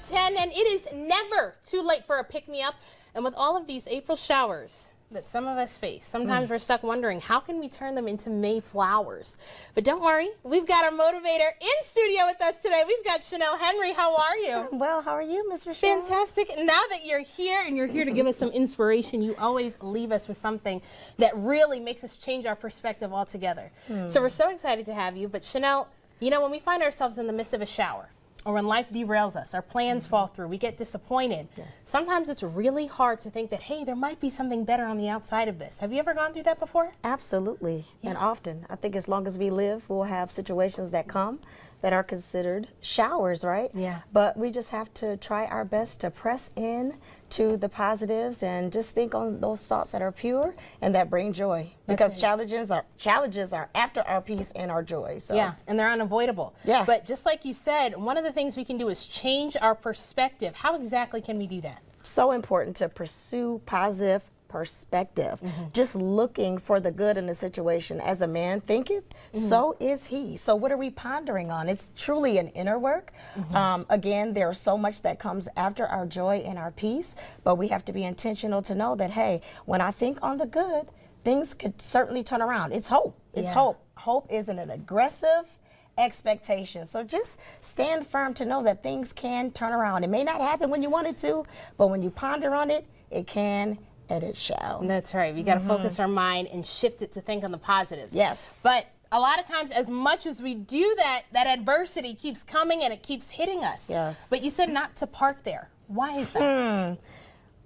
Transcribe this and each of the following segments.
10, and it is never too late for a pick-me-up. And with all of these April showers that some of us face, sometimes we're stuck wondering, how can we turn them into May flowers? But don't worry, we've got our motivator in studio with us today. We've got Shanell Henry. How are you? Well, how are you, Ms. Rachelle? Fantastic. Now that you're here and you're here to give us some inspiration, you always leave us with something that really makes us change our perspective altogether. So we're so excited to have you. But Shanell, you know, when we find ourselves in the midst of a shower, or when life derails us, our plans fall through, we get disappointed. Yes. Sometimes it's really hard to think that, hey, there might be something better on the outside of this. Have you ever gone through that before? Absolutely, and often. I think as long as we live, we'll have situations that come that are considered showers, right? Yeah. But we just have to try our best to press in to the positives and just think on those thoughts that are pure and that bring joy. Because challenges are after our peace and our joy. So. Yeah, and they're unavoidable. Yeah. But just like you said, one of the things we can do is change our perspective. How exactly can we do that? So important to pursue positive perspective, just looking for the good in the situation. As a man thinketh, so is he. So what are we pondering on? It's truly an inner work. Again, there's so much that comes after our joy and our peace, but we have to be intentional to know that, hey, when I think on the good, things could certainly turn around. It's hope. It's hope. Hope isn't an aggressive expectation. So just stand firm to know that things can turn around. It may not happen when you want it to, but when you ponder on it, it can and it shall. That's right. We got to focus our mind and shift it to think on the positives. Yes. But a lot of times, as much as we do that, that adversity keeps coming and it keeps hitting us. Yes. But you said not to park there. Why is that?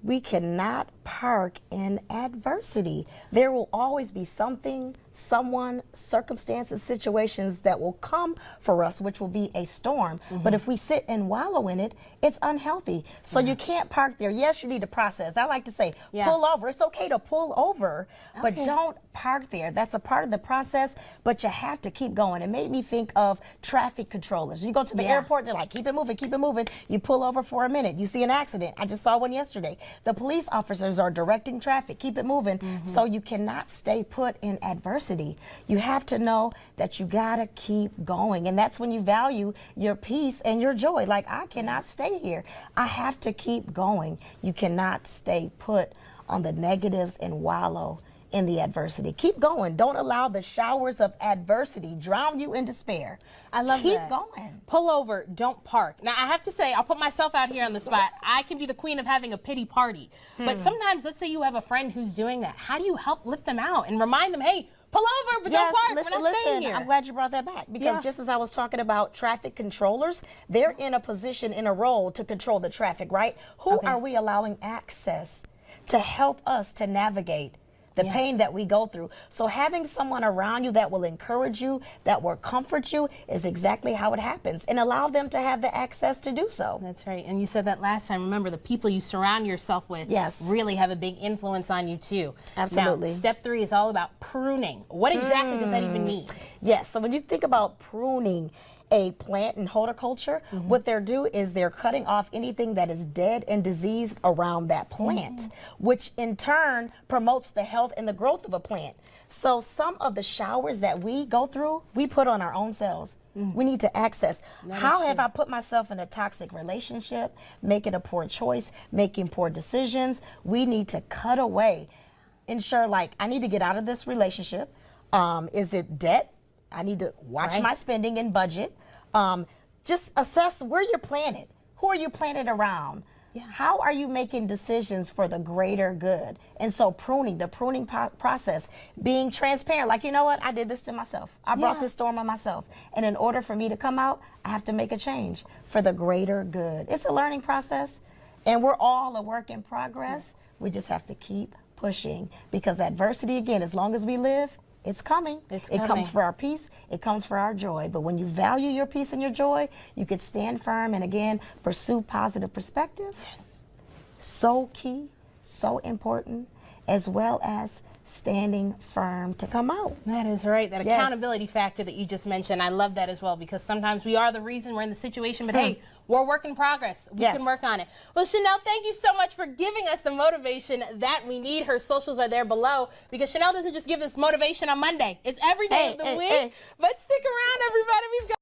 We cannot park in adversity. There will always be something, someone, circumstances, situations that will come for us, which will be a storm. But if we sit and wallow in it, it's unhealthy. So you can't park there. Yes, you need to process. I like to say, pull over. It's okay to pull over, but don't park there. That's a part of the process, but you have to keep going. It made me think of traffic controllers. You go to the airport, they're like, keep it moving, keep it moving. You pull over for a minute. You see an accident. I just saw one yesterday. The police officers are directing traffic, keep it moving. So you cannot stay put in adversity. You have to know that you gotta keep going. And that's when you value your peace and your joy. Like, I cannot stay here. I have to keep going. You cannot stay put on the negatives and wallow in the adversity. Keep going. Don't allow the showers of adversity drown you in despair. I love that. Keep going. Pull over, don't park. Now, I have to say, I'll put myself out here on the spot. I can be the queen of having a pity party. But sometimes, let's say you have a friend who's doing that. How do you help lift them out and remind them, hey, pull over, but don't park. We're not staying here. I'm glad you brought that back, because just as I was talking about traffic controllers, they're in a position, in a role to control the traffic, right? Who are we allowing access to help us to navigate the pain that we go through? So having someone around you that will encourage you, that will comfort you, is exactly how it happens, and allow them to have the access to do so. That's right. And you said that last time. Remember, the people you surround yourself with really have a big influence on you too. Absolutely. Now, step 3 is all about pruning. What exactly does that even mean? Yes. So when you think about pruning a plant in horticulture, what they're doing is they're cutting off anything that is dead and diseased around that plant, which in turn promotes the health and the growth of a plant. So some of the showers that we go through, we put on our own selves. We need to access. How have I put myself in a toxic relationship, making a poor choice, making poor decisions? We need to cut away. Ensure, like, I need to get out of this relationship. Is it debt? I need to watch my spending and budget. Just assess where you're planted. Who are you planted around? How are you making decisions for the greater good? And so pruning, the pruning process, being transparent, like, you know what, I did this to myself. I brought this storm on myself. And in order for me to come out, I have to make a change for the greater good. It's a learning process, and we're all a work in progress. We just have to keep pushing, because adversity, again, as long as we live, it's coming. It comes for our peace. It comes for our joy. But when you value your peace and your joy, you could stand firm and, again, pursue positive perspective. So key, so important, as well as standing firm to come out. That is right. That accountability factor that you just mentioned, I love that as well, because sometimes we are the reason we're in the situation, but hey, we're a work in progress. We can work on it. Well, Shanell, thank you so much for giving us the motivation that we need. Her socials are there below, because Shanell doesn't just give us motivation on Monday. It's every day of the week. But stick around, everybody. We've got